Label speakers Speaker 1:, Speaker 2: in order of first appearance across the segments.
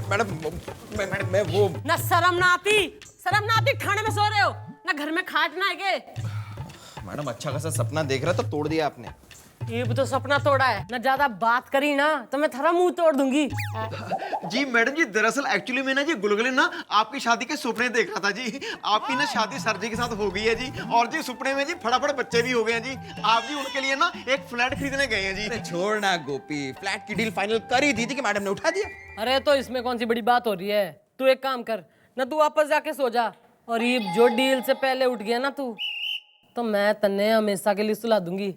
Speaker 1: Madam मैं वो
Speaker 2: ना शर्म ना आती खाने में सो रहे हो ना घर में खाट ना है
Speaker 1: मैडम अच्छा खासा सपना देख रहा तो तोड़ दिया आपने।
Speaker 2: ये भी तो सपना तोड़ा है ना, ज्यादा बात करी ना तो मैं थारा मुंह तोड़ दूंगी।
Speaker 3: जी मैडम जी, दरअसल एक्चुअली मैं ना जी गुलगुले ना आपकी शादी के सपने देख रहा था जी। आपकी ना शादी सर जी के साथ हो गई है जी, और जी सपने में जी फटाफट बच्चे भी हो गए हैं जी। आप जी उनके लिए ना एक फ्लैट खरीदने गए हैं जी।
Speaker 1: छोड़ ना गोपी, फ्लैट की डील फाइनल कर ही दी थी कि मैडम ने उठा दिया।
Speaker 2: अरे तो इसमें कौन सी बड़ी बात हो रही है। तू एक काम कर ना, तू वापस जाके सो जा, और ये जो डील से पहले उठ गया ना तू, तो मैं तन्ने हमेशा के लिए सुला दूंगी।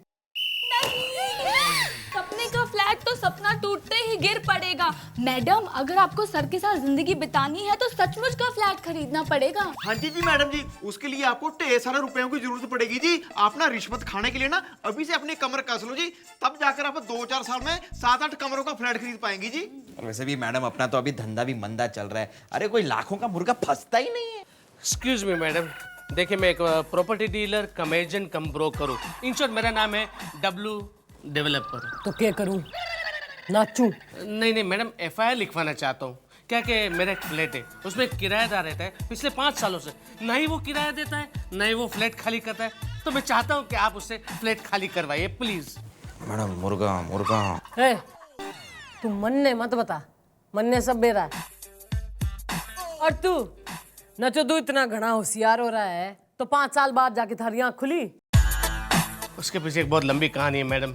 Speaker 4: सपने का फ्लैट तो सपना टूटते ही गिर पड़ेगा। मैडम अगर आपको सर के साथ जिंदगी बितानी है तो सचमुच का फ्लैट खरीदना पड़ेगा।
Speaker 3: हाँ जी जी मैडम जी, उसके लिए आपको ढेर सारे रुपयों की जरूरत पड़ेगी जी। आप ना रिश्वत खाने के लिए ना अभी से अपनी कमर कस लो जी, तब जाकर आप 2-4 साल में 7-8 कमरों का फ्लैट खरीद पाएंगी जी।
Speaker 1: और वैसे भी मैडम अपना तो अभी धंधा भी मंदा चल रहा है। अरे कोई लाखों का मुर्गा फंसता ही नहीं है।
Speaker 5: एक्सक्यूज मी मैडम, देखिए मैं एक प्रॉपर्टी डीलर कम एजेंट कम ब्रोकर हूँ। इन शॉर्ट मेरा नाम है डब्लू डेवलपर।
Speaker 2: तो क्या करूं, नाचूं?
Speaker 5: नहीं मैडम, एफआईआर लिखवाना चाहता हूँ। क्या कि मेरा एक फ्लैट है, उसमें एक किराएदार रहता है पिछले 5 सालों से, ना ही वो किराया देता है ना ही वो फ्लैट खाली करता है। तो मैं चाहता हूँ कि आप उससे फ्लैट खाली करवाइए प्लीज।
Speaker 1: मैडम मुर्गा मुर्गा
Speaker 2: है तू मन्ने मत बता, मन्ने सब बेरा है। और तू नचो, तू इतना घना होशियार हो रहा है तो 5 साल बाद जाके थारी आँख खुली।
Speaker 5: उसके पीछे एक बहुत लंबी कहानी है मैडम।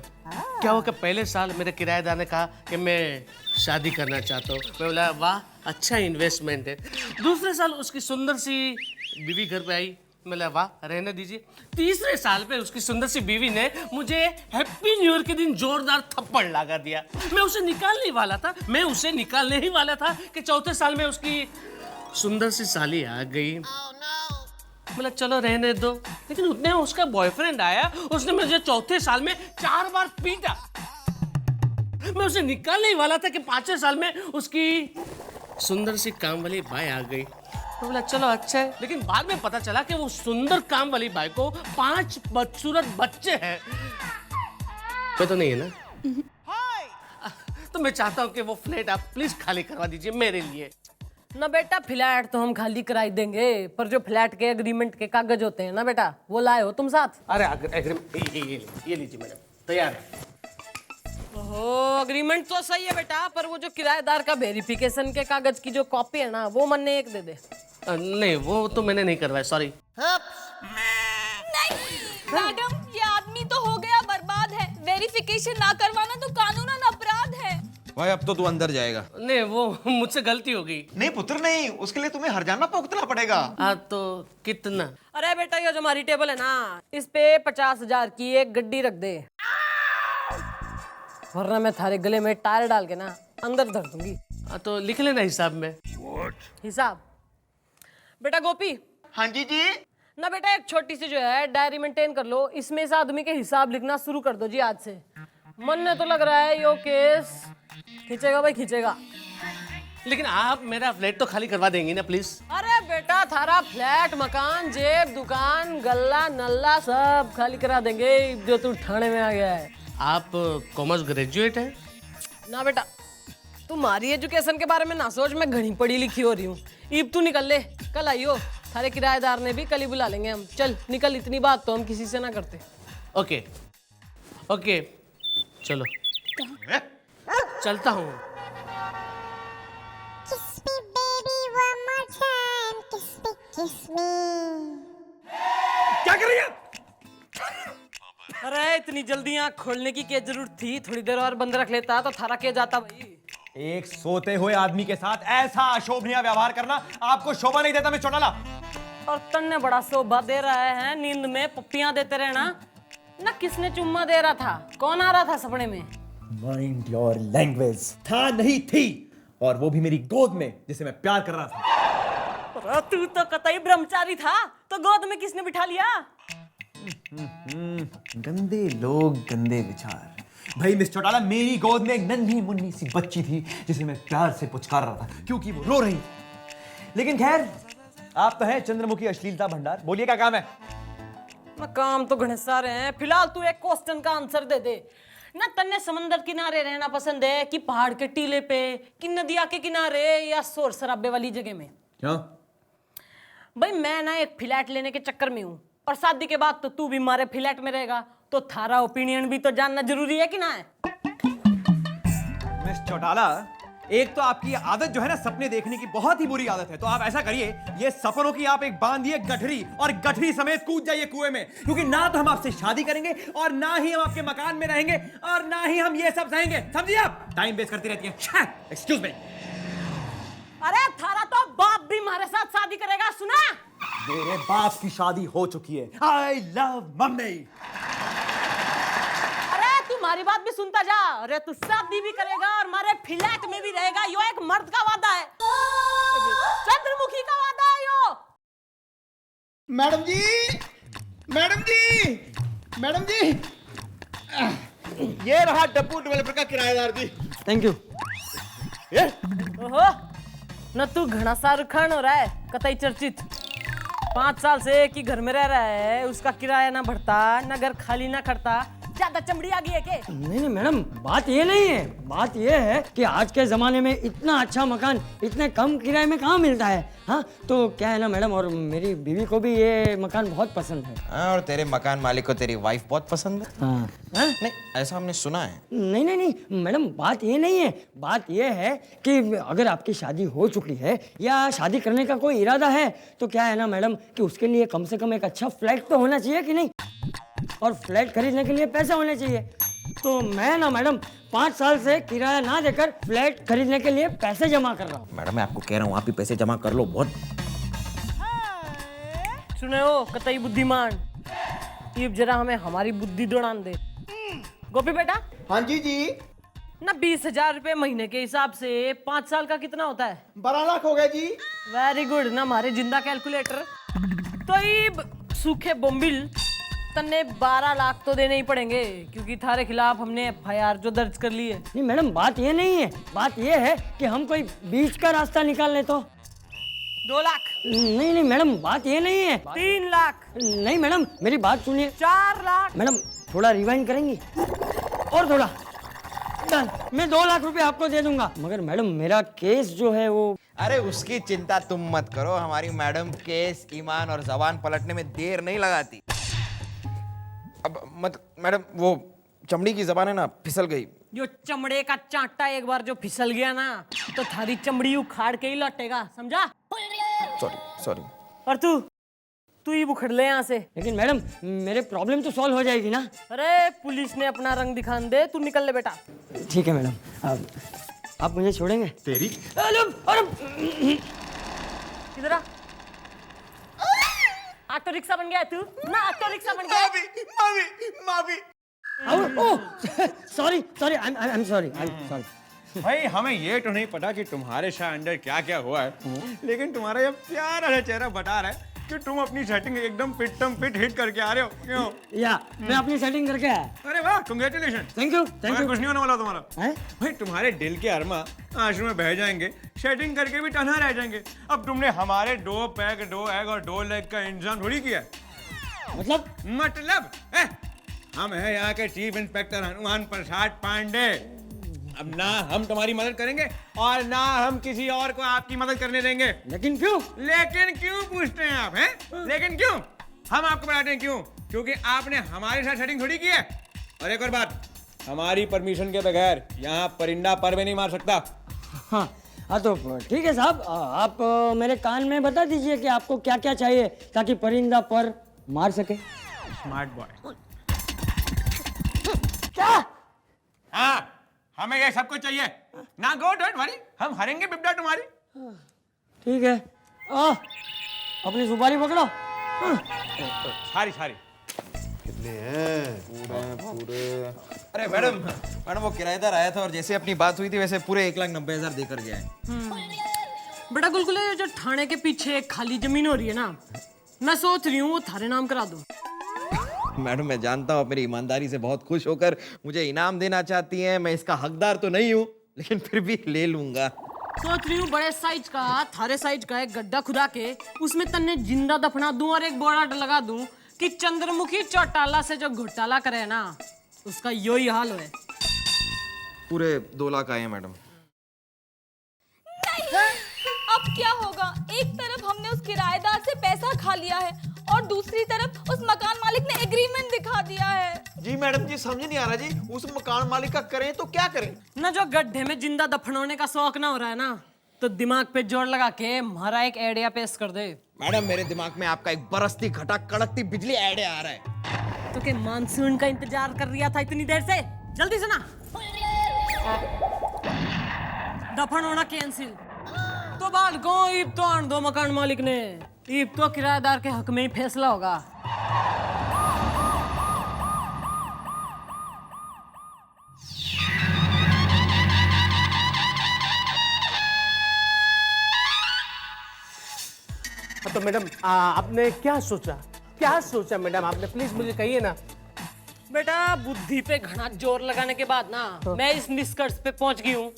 Speaker 5: क्या हुआ कि पहले साल मेरे किराएदार ने कहा कि मैं शादी करना चाहता हूँ। मैं बोला वाह अच्छा इन्वेस्टमेंट है। दूसरे साल उसकी सुंदर सी बीवी घर पे आई, मैं बोला वाह रहने दीजिए। तीसरे साल पे उसकी सुंदर सी बीवी ने मुझे हैप्पी न्यू ईयर के दिन जोरदार थप्पड़ लगा दिया। मैं उसे निकालने ही वाला था कि चौथे साल में उसकी सुंदर सी साली आ गई। मतलब चलो रहने दो, लेकिन उतने में उसका बॉयफ्रेंड आया, उसने मुझे चौथे साल में 4 बार पीटा। मैं उसे निकालने ही वाला था कि 5वें साल में उसकी सुंदर सी काम वाली बाई आ गई। तो बोला चलो अच्छा है, लेकिन बाद में पता चला कि वो सुंदर काम वाली बाई को 5 बदसूरत बच्चे हैं। मैं तो नहीं है ना। तो मैं चाहता हूँ कि वो फ्लैट आप प्लीज खाली करवा दीजिए मेरे लिए।
Speaker 2: ना बेटा फ्लैट तो हम खाली कराई देंगे, पर जो फ्लैट के एग्रीमेंट के कागज होते हैं ना बेटा, वो लाए हो तुम साथ?
Speaker 5: अरे ये लीजिए मैडम, तैयार है।
Speaker 2: ओहो अग्रीमेंट तो सही है बेटा, पर वो जो किराएदार का वेरिफिकेशन के कागज की जो कॉपी है ना, वो मन्ने एक दे दे।
Speaker 5: नहीं वो तो मैंने नहीं करवाया, सॉरी।
Speaker 4: नहीं मैडम, ये आदमी तो हो गया बर्बाद है। वेरिफिकेशन ना करवाना तो कानूनन अपराध है।
Speaker 1: भाई अब तो तू अंदर जाएगा।
Speaker 5: नहीं वो मुझसे गलती हो गई।
Speaker 3: नहीं पुत्र नहीं, उसके लिए तुम्हें हरजाना भुगतना पड़ेगा।
Speaker 5: हाँ तो कितना?
Speaker 2: अरे बेटा ये जो हमारी टेबल है ना, इस पे 50,000 की एक गड्डी रख दे, वरना मैं थारे गले में टायर डाल के ना अंदर धर दूंगी।
Speaker 5: हाँ तो लिख लेना हिसाब में।
Speaker 2: हिसाब? बेटा गोपी।
Speaker 3: हाँ जी जी।
Speaker 2: ना बेटा एक छोटी सी जो है डायरी मेंटेन कर लो, इसमें इस आदमी के हिसाब लिखना शुरू कर दो जी आज से। मन ने तो लग रहा है यो केस खींचेगा भाई खींचेगा।
Speaker 5: लेकिन आप मेरा फ्लैट तो खाली करवा देंगी ना प्लीज?
Speaker 2: अरे बेटा थारा फ्लैट मकान जेब दुकान गल्ला नल्ला सब खाली करा देंगे, जो तू ठाणे में आ गया है।
Speaker 5: आप कॉमर्स ग्रेजुएट है?
Speaker 2: ना बेटा तुम्हारी एजुकेशन के बारे में ना सोच, मैं घनी पढ़ी लिखी हो रही हूँ। ईब तू निकल ले, कल आइयो, थारे किराएदार ने भी कल ही बुला लेंगे हम। चल निकल, इतनी बात तो हम किसी से ना करते।
Speaker 5: ओके ओके चलो चलता हूँ।
Speaker 6: Kiss me baby one more time, kiss me.
Speaker 3: क्या कर रही है?
Speaker 2: अरे इतनी जल्दी आँख खोलने की क्या जरूरत थी, थोड़ी देर और बंद रख लेता तो थारा के जाता भाई।
Speaker 7: एक सोते हुए आदमी के साथ ऐसा अशोभनीय व्यवहार करना आपको शोभा नहीं देता मैं चौटाला।
Speaker 2: और तन्ने बड़ा शोभा दे रहा है, नींद में पप्पियां देते रहना ना। किसने चुम्मा दे रहा था, कौन आ रहा था सपने में?
Speaker 7: Mind your language. था नहीं थी, और वो भी मेरी गोद में जिसे मैं प्यार कर रहा था।
Speaker 2: तू तो कतई ब्रह्मचारी था, तो गोद में किसने बिठा लिया?
Speaker 7: गंदे लोग गंदे विचार। भाई मिस चौटाला, मेरी गोद में एक नन्ही मुन्नी सी बच्ची थी जिसे मैं प्यार से पुचकार रहा था क्योंकि वो रो रही थी। लेकिन खैर, आप तो हैं चंद्रमुखी अश्लीलता भंडार, बोलिए क्या काम है?
Speaker 2: ना काम तो घने सारे हैं, फिलहाल तू एक क्वेश्चन का आंसर दे दे। ना तन्ने समंदर किनारे रहना पसंद है कि पहाड़ के टीले पे कि नदिया के किनारे या शोर शराबे वाली जगह में?
Speaker 7: क्यों?
Speaker 2: भाई मैं ना एक फ्लैट लेने के चक्कर में हूँ और शादी के बाद तो तू भी हमारे फ्लैट में रहेगा, तो थारा ओपिनियन भी तो जानना जरूरी है कि ना है?
Speaker 7: मिस चौटाला, एक तो आपकी ये आदत जो है ना सपने देखने की बहुत ही बुरी आदत है। तो आप ऐसा करिए, ये सपनों की आप एक बांधिए गठरी और गठरी समेत कूद जाइए कुएं में, क्योंकि ना तो हम आपसे शादी करेंगे और ना ही हम आपके मकान में रहेंगे और ना ही हम ये सब सहेंगे। समझिए? आप टाइम वेस्ट करती रहती हैं। Excuse me.
Speaker 2: अरे थारा तो बाप भी हमारे साथ शादी करेगा, सुना?
Speaker 7: मेरे बाप की शादी हो चुकी है। I love mummy.
Speaker 2: अरे तुम्हारी बात भी सुनता जा। अरे तू शादी भी करेगा और हमारे फ्लैट में भी रहेगा, यो एक मर्द का वादा है, चंद्रमुखी का वादा है यो।
Speaker 3: मैडम जी, मैडम जी, मैडम जी, ये रहा डब्बू डेवलपर का किराएदार जी।
Speaker 7: Thank you.
Speaker 2: ओहो, न तू घना शाहरुख खान हो रहा है, कतई चर्चित। 5 साल से एक ही घर में रह रहा है, उसका किराया ना बढ़ता, ना घर खाली ना करता, ज्यादा चमड़ी आ गई है के?
Speaker 8: नहीं मैडम, बात ये नहीं है। बात ये है कि आज के ज़माने में इतना अच्छा मकान इतने कम किराए में कहाँ मिलता है। हाँ, तो क्या है ना मैडम, और मेरी बीवी को भी ये मकान बहुत पसंद है।
Speaker 1: हाँ, और तेरे मकान मालिक को तेरी वाइफ बहुत पसंद है।
Speaker 8: हाँ। हाँ?
Speaker 1: नहीं, ऐसा हमने सुना है।
Speaker 8: नहीं नहीं नहीं मैडम, बात ये नहीं है। बात ये है कि अगर आपकी शादी हो चुकी है या शादी करने का कोई इरादा है, तो क्या है ना मैडम कि उसके लिए कम से कम एक अच्छा फ्लैट तो होना चाहिए कि नहीं, और फ्लैट खरीदने के लिए पैसे होने चाहिए। तो मैं ना मैडम 5 साल से किराया ना देकर फ्लैट खरीदने के लिए पैसे जमा कर रहा हूँ।
Speaker 1: मैडम मैं आपको कह रहा हूँ, आप भी पैसे जमा कर लो। बहुत
Speaker 2: सुने हो कतई बुद्धिमान, ये जरा हमें हमारी बुद्धि दौड़ान दे। गोपी बेटा,
Speaker 3: हाँ जी जी,
Speaker 2: ना 20,000 रुपए महीने के हिसाब से 5 साल का कितना होता है?
Speaker 3: 12 लाख हो गया जी।
Speaker 2: वेरी गुड ना हमारे जिंदा कैलकुलेटर। तो ये सूखे बोम्बिल तन्ने 12 लाख तो देने ही पड़ेंगे, क्योंकि थारे खिलाफ हमने FIR जो दर्ज कर ली है।
Speaker 8: नहीं मैडम, बात ये नहीं है। बात ये है कि हम कोई बीच का रास्ता निकाल ले तो।
Speaker 2: 2 लाख?
Speaker 8: नहीं नहीं मैडम, बात ये नहीं है।
Speaker 2: 3 लाख?
Speaker 8: नहीं मैडम, मेरी बात सुनिए।
Speaker 2: 4 लाख?
Speaker 8: मैडम थोड़ा रिवाइंड करेंगी? और थोड़ा। डन, मैं 2 लाख रुपए आपको दे दूंगा। मगर मैडम मेरा केस जो है वो।
Speaker 1: अरे उसकी चिंता तुम मत करो, हमारी मैडम केस, ईमान और जबान पलटने में देर नहीं लगाती। अब मत मैडम, वो चमड़ी की जबान है ना, फिसल गई।
Speaker 2: जो चमड़े का चांटा एक बार जो फिसल गया ना, तो थारी चमड़ी उखाड़ के ही लौटेगा, समझा?
Speaker 1: Sorry sorry.
Speaker 2: और तू ही बुखड़ ले यहाँ से।
Speaker 8: लेकिन मैडम मेरे प्रॉब्लम तो सॉल्व हो जाएगी ना?
Speaker 2: अरे पुलिस ने अपना रंग दिखान दे, तू निकल ले बेटा।
Speaker 8: ठीक है मैडम, आप मुझे छोड़ेंगे?
Speaker 3: तेरी
Speaker 8: अरे
Speaker 2: इधर आ। ऑटो रिक्शा बन गया है तू ना, ऑटो रिक्शा बन गया है।
Speaker 3: माफी।
Speaker 8: Sorry sorry, I am sorry.
Speaker 3: भाई हमें ये तो नहीं पता कि तुम्हारे साथ अंदर क्या क्या हुआ है, लेकिन तुम्हारा ये प्यारा सा चेहरा बता रहा है कि तुम अपनी सेटिंग एकदम फिट हिट करके आ रहे हो। क्यों?
Speaker 8: या मैं अपनी सेटिंग करके आया।
Speaker 3: अरे वाह, congratulation.
Speaker 8: Thank you thank you.
Speaker 3: कुछ नहीं होने वाला तुम्हारा।
Speaker 8: हैं?
Speaker 3: भाई तुम्हारे दिल के अरमा आंसू में बह जाएंगे, सेटिंग करके भी तन्हा रह जाएंगे। अब तुमने हमारे 2 पैक 2 एग और 2 लेग का इंतजाम थोड़ी किया। मतलब हम है यहाँ के चीफ इंस्पेक्टर हनुमान प्रसाद पांडे। अब ना हम तुम्हारी मदद करेंगे और ना हम किसी और को आपकी मदद करने देंगे।
Speaker 8: लेकिन क्यों?
Speaker 3: लेकिन क्यों पूछते हैं आप? हैं लेकिन क्यों? हम आपको बताते हैं क्यों। क्योंकि आपने हमारे साथ सेटिंग थोड़ी की है। और एक और बात, हमारी परमिशन के बगैर यहाँ परिंदा पर भी नहीं मार सकता।
Speaker 8: हाँ हाँ, तो ठीक है साहब, आप मेरे कान में बता दीजिए कि आपको क्या क्या चाहिए ताकि परिंदा पर मार सके।
Speaker 3: Smart boy.
Speaker 8: क्या?
Speaker 3: हाँ, हमें ये सब कुछ चाहिए। ना गो डोंट वरी, हम हरेंगे बिबड़ा तुम्हारी।
Speaker 8: ठीक है, अपनी सुपारी पकड़ो।
Speaker 3: सारी
Speaker 1: अरे मैडम वो किराएदार आया था और जैसे अपनी बात हुई थी वैसे पूरे 1,90,000 देकर गया है।
Speaker 2: बेटा गुलगुले, जो थाने के पीछे खाली जमीन हो रही है ना, मैं सोच रही हूँ वो थारे नाम करा दूं।
Speaker 1: मैडम मैं जानता हूँ, मेरी ईमानदारी से बहुत खुश होकर मुझे इनाम देना चाहती हैं। मैं इसका हकदार तो नहीं हूँ, लेकिन फिर भी ले लूंगा।
Speaker 2: सोच रही हूँ बड़े साइज का, थारे साइज का एक गड्ढा खुदा के उसमें तन्ने जिंदा दफना दूं और एक बोरा लगा दूं कि चंद्रमुखी चौटाला से जो घोटाला करे ना, उसका यो ही हाल है।
Speaker 1: पूरे 2 लाख आए हैं मैडम।
Speaker 4: अब क्या होगा? एक तरफ हमने उस किराएदार से पैसा खा लिया है और दूसरी तरफ उस मकान मालिक ने एग्रीमेंट दिखा दिया है।
Speaker 3: जी मैडम जी समझ नहीं आ रहा जी, उस मकान मालिक का करें तो क्या करें?
Speaker 2: ना जो गड्ढे में जिंदा दफन होने का शौक ना हो रहा है ना, तो दिमाग पे जोर लगा के हमारा एक आइडिया पेश कर दे।
Speaker 1: मैडम मेरे दिमाग में आपका एक बरसती घटा कड़कती बिजली आइडिया आ रहा है।
Speaker 2: तो के मानसून का इंतजार कर रहा था इतनी देर से, जल्दी से ना। दफन होना कैंसिल तो बाल को ईब तो आन दो मकान मालिक ने, ईब तो किराएदार के हक में ही फैसला होगा।
Speaker 5: तो मैडम आपने क्या सोचा मैडम? आपने प्लीज मुझे कहिए ना।
Speaker 2: बेटा बुद्धि पे घना जोर लगाने के बाद ना मैं इस निष्कर्ष पे पहुंच गई हूँ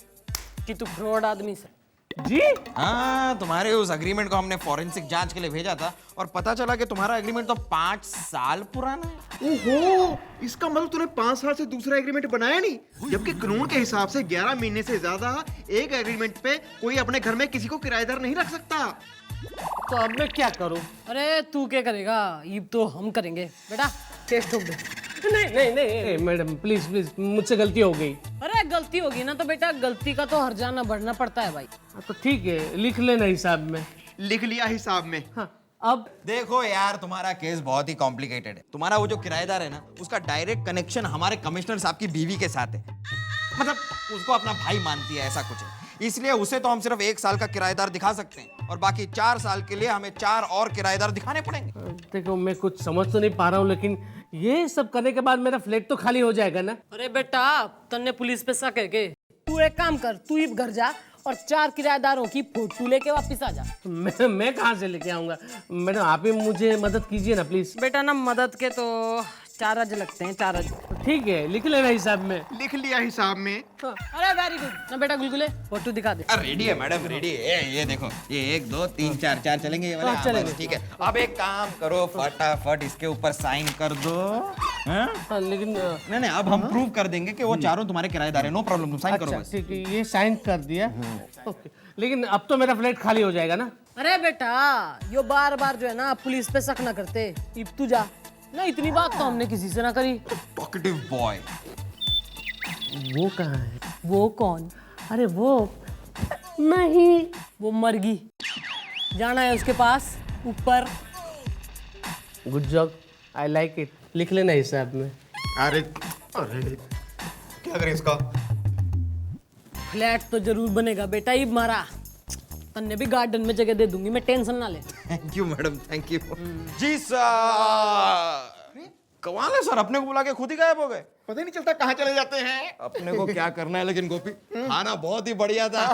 Speaker 2: कि तू फ्रॉड आदमी से।
Speaker 5: जी
Speaker 1: हाँ, तुम्हारे उस एग्रीमेंट को हमने फॉरेंसिक जांच के लिए भेजा था और पता चला कि तुम्हारा एग्रीमेंट तो 5 साल पुराना है।
Speaker 3: ओहो, इसका मतलब तूने 5 साल से दूसरा एग्रीमेंट बनाया नहीं, जबकि कानून के हिसाब से 11 महीने से ज्यादा एक एग्रीमेंट पे कोई अपने घर में किसी को किराएदार नहीं रख सकता।
Speaker 5: तो अब मैं क्या करूं?
Speaker 2: अरे तू क्या करेगा, ये तो हम करेंगे। बेटा टेस्ट ठोक दे।
Speaker 5: नहीं मैडम प्लीज मुझसे गलती हो गई।
Speaker 2: अरे गलती होगी ना तो बेटा गलती का तो हर जाना बढ़ना पड़ता है भाई।
Speaker 5: तो ठीक है, लिख लेना हिसाब में।
Speaker 3: लिख लिया हिसाब में।
Speaker 5: हाँ, अब
Speaker 1: देखो यार, तुम्हारा केस बहुत ही कॉम्प्लिकेटेड है। तुम्हारा वो जो किराएदार है ना, उसका डायरेक्ट कनेक्शन हमारे कमिश्नर साहब की बीवी के साथ है। मतलब उसको अपना भाई मानती है, ऐसा कुछ है। इसलिए उसे तो हम सिर्फ 1 साल का किराएदार दिखा सकते हैं और बाकी 4 साल के लिए हमें 4 और किराएदार दिखाने पड़ेंगे।
Speaker 5: देखो मैं कुछ समझ तो नहीं पा रहा हूँ, लेकिन ये सब करने के बाद मेरा फ्लैट तो खाली हो जाएगा ना?
Speaker 2: अरे बेटा तन्ने पुलिस पे शक है के? तू एक काम कर, तू ही घर जा और 4 किराएदारों की फोटो लेके वापस आ जा।
Speaker 5: मैं कहाँ से लेके आऊंगा? मैडम आप ही मुझे मदद कीजिए ना प्लीज।
Speaker 2: बेटा ना मदद के तो 4 अज लगते हैं, 4 अज।
Speaker 5: ठीक है, लिख लेना हिसाब में।
Speaker 3: लिख लिया हिसाब में।
Speaker 2: अरे वेरी गुड ना बेटा, गुलगुले फोटो दिखा दे।
Speaker 1: रेडी है मैडम, रेडी है। ये देखो, ये 1 2 3 4 4 चलेंगे ये वाले।
Speaker 2: हाँ, चलेंगे।
Speaker 1: ठीक है, अब एक काम करो, फटाफट इसके ऊपर साइन कर दो। हाँ?
Speaker 5: लेकिन
Speaker 1: नहीं, अब हम प्रूव कर देंगे कि वो चारों तुम्हारे किराएदार है। नो प्रॉब्लम, तुम साइन करो
Speaker 5: अच्छा
Speaker 1: बस।
Speaker 5: ठीक है, ये साइन कर दिया। ओके, लेकिन अब तो मेरा फ्लैट खाली हो जाएगा ना?
Speaker 2: अरे बेटा यो बार बार जो है ना पुलिस पे शक ना करते। इब तू जा ना, इतनी बात तो हमने किसी से ना करी।
Speaker 1: Talkative boy.
Speaker 5: वो कहाँ है?
Speaker 2: वो कौन?
Speaker 5: अरे वो नहीं,
Speaker 2: वो मरगी। जाना है उसके पास ऊपर।
Speaker 5: Good job, I like it. लिख लेना हिसाब में।
Speaker 3: अरे क्या करें इसका?
Speaker 2: फ्लैट तो जरूर बनेगा बेटा, इब मारा तन्ने भी गार्डन में जगह दे दूंगी मैं, टेंशन ना ले।
Speaker 1: Thank you madam, thank you. जी सर। कमाल है सर, अपने को बुला के खुद ही गायब हो गए।
Speaker 3: पता ही नहीं चलता कहाँ चले जाते हैं।
Speaker 1: अपने को क्या करना है, लेकिन गोपी खाना बहुत ही बढ़िया था।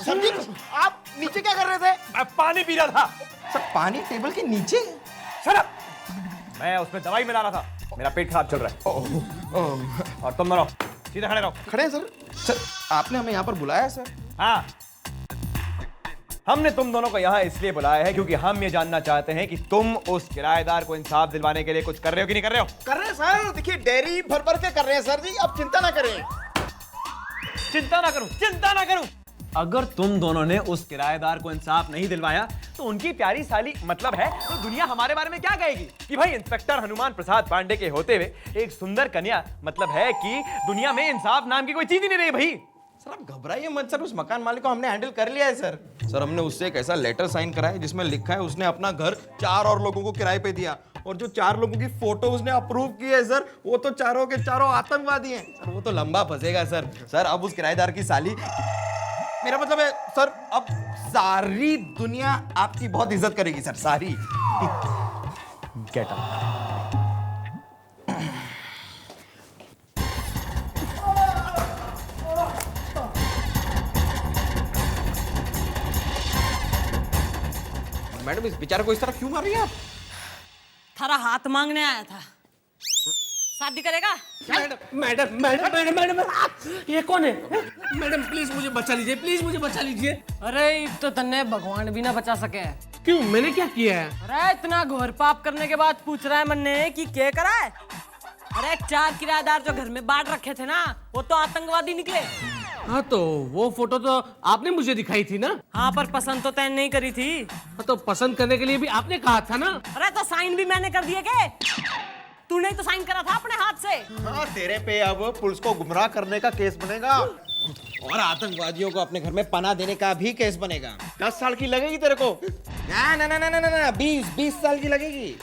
Speaker 3: सर जी, आप नीचे क्या कर रहे थे?
Speaker 7: मैं पानी पी रहा था।
Speaker 1: सर पानी टेबल के नीचे?
Speaker 7: Shut up! मैं उसमें दवाई मिला रहा था, मेरा पेट खराब चल रहा है। और तुम दोनों सीधे खड़े रहो।
Speaker 3: खड़े हैं सर।
Speaker 1: सर आपने हमें यहाँ पर बुलाया है सर?
Speaker 7: हाँ, हमने तुम दोनों को यहाँ इसलिए बुलाया है क्योंकि हम ये जानना चाहते हैं कि तुम उस किराएदार को इंसाफ दिलवाने के लिए कुछ कर रहे हो कि नहीं कर रहे हो?
Speaker 3: कर रहे हैं सर, देखिए डेयरी भर भर के कर रहे हैं सर जी, आप चिंता ना करें।
Speaker 7: चिंता ना करूं। अगर तुम दोनों ने उस किराएदार को इंसाफ नहीं दिलवाया तो उनकी प्यारी साली मतलब है तो दुनिया हमारे बारे में क्या कहेगी कि भाई इंस्पेक्टर हनुमान प्रसाद पांडे के होते हुए एक सुंदर कन्या, मतलब है कि दुनिया में इंसाफ नाम की कोई चीज ही नहीं रही भाई।
Speaker 1: सर आप घबराइए मत सर, उस मकान मालिक को हमने हैंडल कर लिया है सर। सर हमने उससे एक ऐसा लेटर साइन करा है जिसमें लिखा है उसने अपना घर 4 और लोगों को किराए पे दिया और जो 4 लोगों की फोटो उसने अप्रूव की है सर, वो तो चारों के चारों आतंकवादी हैं सर। वो तो लंबा फंसेगा सर। सर अब उस किराएदार की साली, मेरा मतलब है सर, अब सारी दुनिया आपकी बहुत इज्जत करेगी सर, सारी।
Speaker 7: Get out.
Speaker 1: मैडम इस बेचारे को इस तरह क्यों मार रही हैं आप?
Speaker 2: थारा हाथ मांगने आया था, शादी करेगा?
Speaker 5: मैडम ये कौन है? मैडम प्लीज मुझे बचा लीजिए, प्लीज मुझे बचा लीजिए।
Speaker 2: अरे इब तो तन्ने भगवान भी ना बचा सके।
Speaker 5: क्यों, मैंने क्या किया है?
Speaker 2: अरे इतना घोर पाप करने के बाद पूछ रहा है मन्ने कि क्या करा है? अरे 4 किराएदार जो घर में बांट रखे थे ना, वो तो आतंकवादी निकले।
Speaker 5: हाँ तो वो फोटो तो आपने मुझे दिखाई थी ना।
Speaker 2: हाँ पर पसंद तो तैने नहीं करी थी।
Speaker 5: हाँ, तो पसंद करने के लिए भी आपने कहा था ना।
Speaker 2: अरे तो साइन भी मैंने कर दिए के? तूने तो साइन करा था अपने हाथ से।
Speaker 3: हाँ, तेरे पे अब पुलिस को गुमराह करने का केस बनेगा
Speaker 1: और आतंकवादियों को अपने घर में पनाह देने का भी केस बनेगा।
Speaker 3: 10 साल की लगेगी तेरे को।
Speaker 1: ना ना ना ना ना ना 20 साल की लगेगी।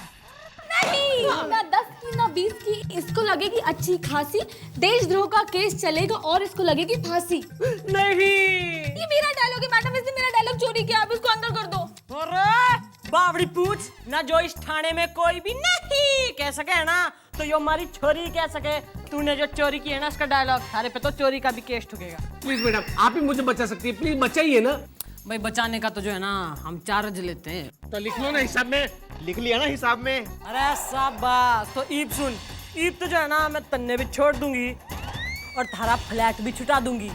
Speaker 4: नहीं, ना 10 की ना 20 की, इसको लगेगी अच्छी खासी देशद्रोह का केस चलेगा और इसको लगेगी फांसी।
Speaker 2: नहीं,
Speaker 4: ये मेरा डायलॉग है मैडम, इसने मेरा डायलॉग चोरी किया, आप इसको अंदर कर दो।
Speaker 2: अरे बावड़ी पूछ ना, जो इस थाने में कोई भी नहीं कह सके है ना, तो यो हमारी चोरी कह सके। तूने जो चोरी की है ना, उसका डायलॉग थारे पे तो चोरी का भी केस ठुकेगा।
Speaker 5: प्लीज मैडम, आप ही मुझे बचा सकती है, प्लीज बचाइए ना।
Speaker 2: भाई बचाने का तो जो है ना हम चार्ज लेते हैं।
Speaker 5: तो लिख लो ना हिसाब में।
Speaker 3: लिख लिया ना हिसाब में।
Speaker 2: अरे शाबाश। तो ईब सुन, ईब तो जो है ना मैं तन्ने भी छोड़ दूंगी और थारा फ्लैट भी छुटा दूंगी,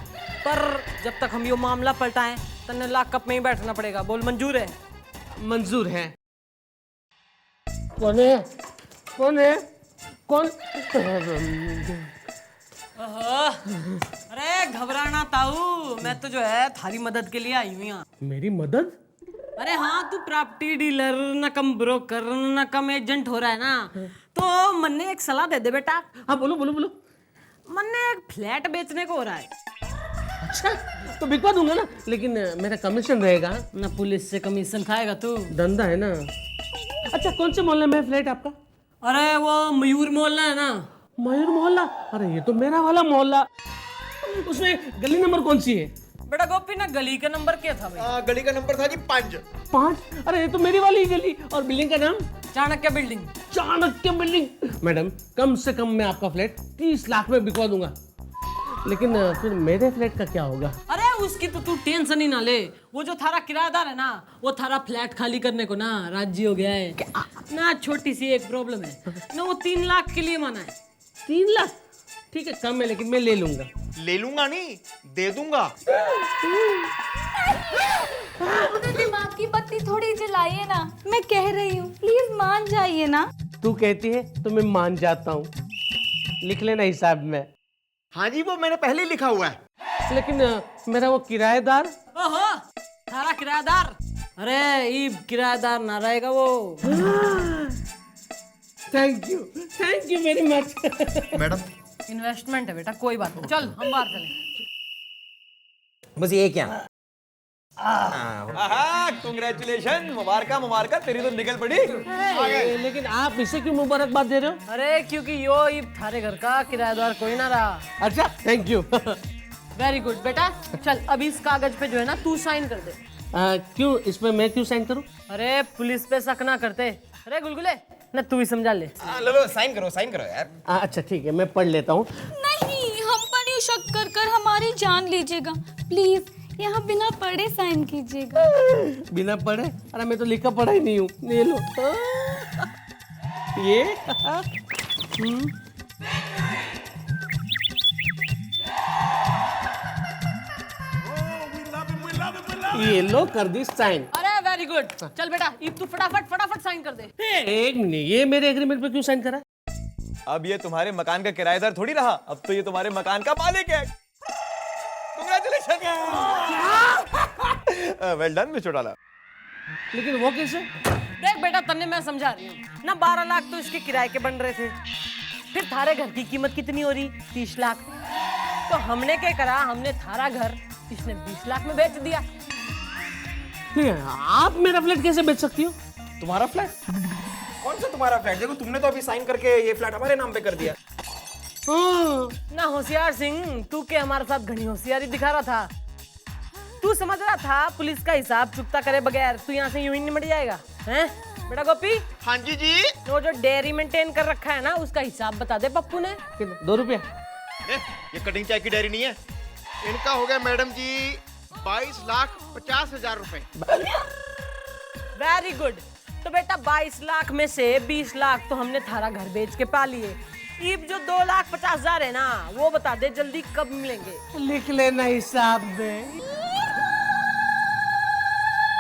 Speaker 2: पर जब तक हम ये मामला पलटाएं तन्ने लॉकअप में ही बैठना पड़ेगा। बोल मंजूर है?
Speaker 5: मंजूर है। कौन है? कौन है? कौन?
Speaker 2: अरे घबराना ताऊ, मैं तो जो है थारी मदद के लिए आई हूँ यहाँ।
Speaker 5: मेरी मदद?
Speaker 2: अरे हाँ, तू प्रॉपर्टी डीलर न कम ब्रोकर न कम एजेंट हो रहा है ना, तो मन्ने एक सलाह दे दे बेटा।
Speaker 5: हाँ बोलो बोलो बोलो।
Speaker 2: मन्ने एक फ्लैट बेचने को हो रहा है।
Speaker 5: अच्छा, तो बिकवा दूंगा ना, लेकिन मेरा कमीशन रहेगा।
Speaker 2: ना पुलिस से कमीशन खाएगा तू?
Speaker 5: धंधा है ना। अच्छा, कौन से मोहल्ले में है फ्लैट आपका?
Speaker 2: अरे वो मयूर मोहल्ला है ना।
Speaker 5: मयूर मोहल्ला? अरे ये तो मेरा वाला मोहल्ला। उसमें गली नंबर कौन सी है?
Speaker 2: बेटा गोपी ना, गली का नंबर क्या था भाई?
Speaker 3: गली का नंबर था जी 5।
Speaker 5: 5? अरे ये तो मेरी वाली गली। और बिल्डिंग का नाम?
Speaker 2: Chanakya building.
Speaker 5: Chanakya building. Madam, कम से कम मैं आपका फ्लैट 30 लाख में बिकवा दूंगा, लेकिन फिर मेरे फ्लैट का क्या होगा?
Speaker 2: अरे उसकी तो तू टेंशन ही ना ले। वो जो थारा किराएदार है ना, वो थारा फ्लैट खाली करने को ना राजी हो गया है ना। छोटी सी एक प्रॉब्लम है ना, वो 3 लाख के लिए माना है।
Speaker 5: 3 लाख? ठीक है, कम है, लेकिन मैं ले लूंगा।
Speaker 3: ले लूंगा नहीं, दे दूंगा।
Speaker 4: अपने दिमाग की बत्ती थोड़ी जलाइए ना, मैं कह रही हूँ, प्लीज मान जाइए ना।
Speaker 5: तू कहती है तो मैं मान जाता हूँ। लिख लेना हिसाब में।
Speaker 3: हाँ जी, वो मैंने पहले ही लिखा हुआ है।
Speaker 5: लेकिन मेरा वो किराएदार?
Speaker 2: ओहो, थारा किराएदार? अरे ये किराएदार ना रहेगा वो।
Speaker 5: Thank you very much.
Speaker 3: Madam,
Speaker 2: investment है बेटा, कोई बात नहीं। चल हम बाहर चलें।
Speaker 1: बस ये क्या? कांग्रेचुलेशन, मुबारक, तेरी तो निकल पड़ी।
Speaker 5: लेकिन आप इसे क्यों मुबारकबाद दे रहे हो?
Speaker 2: अरे क्योंकि यो ये थारे घर का किराएदार कोई ना रहा।
Speaker 5: अच्छा, थैंक यू।
Speaker 2: वेरी गुड बेटा। चल अभी इस कागज पे जो है ना तू साइन कर दे।
Speaker 5: क्यों, इसमें मैं क्यों साइन करूं?
Speaker 2: अरे पुलिस पे शक ना करते। अरे गुलगुले ना, तू ही समझा ले।
Speaker 1: लो साइन करो यार।
Speaker 5: अच्छा ठीक है, मैं पढ़ लेता हूँ।
Speaker 4: नहीं, हम पर ही शक कर कर हमारी जान लीजिएगा प्लीज। यहाँ बिना पढ़े साइन कीजिएगा।
Speaker 5: बिना पढ़े? अरे मैं तो लिखा पढ़ा ही नहीं हूँ। ये लो। ये ये लो, कर दी साइन।
Speaker 2: अरे वेरी गुड। चल बेटा अब तू फटाफट साइन कर दे।
Speaker 5: एक मिनट, ये मेरे एग्रीमेंट पे क्यों साइन करा?
Speaker 7: अब ये तुम्हारे मकान का किराएदार थोड़ी रहा, अब तो ये तुम्हारे मकान का मालिक है। Congratulation. Well done mister Chautala.
Speaker 5: लेकिन वो कैसे?
Speaker 2: देख बेटा, तन्ने मैं समझा रही हूँ ना, 12 लाख तो इसके किराए के बन रहे थे। फिर थारे घर की कीमत कितनी हो रही? 30 लाख। तो हमने क्या करा, हमने थारा घर इसने 20 लाख में बेच दिया।
Speaker 5: आप मेरा फ्लैट कैसे बेच सकती हो?
Speaker 1: तुम्हारा फ्लैट? कौन सा तुम्हारा फ्लैट? देखो तुमने तो अभी साइन करके ये फ्लैट हमारे नाम पे कर दिया।
Speaker 2: ना होशियार सिंह, तू के हमारे साथ घनी होशियारी दिखा रहा था। तू समझ रहा था पुलिस का हिसाब चुकता करे बगैर तू यहाँ से यूं ही निमट जाएगा, हैं? बेटा गोपी,
Speaker 3: हाँ जी जी।
Speaker 2: वो जो डेयरी मेंटेन कर रखा है ना, उसका हिसाब बता दे पप्पू ने।
Speaker 5: 2 रुपया?
Speaker 3: ये कटिंग चाय की डेयरी नहीं है। इनका हो गया मैडम जी 22,50,000 रुपए।
Speaker 2: Very good. तो बेटा 22 लाख में से 20 लाख तो हमने थारा घर बेच के पा लिए। अब जो 2,50,000 है ना, वो बता दे जल्दी कब मिलेंगे?
Speaker 5: लिख लेना हिसाब में।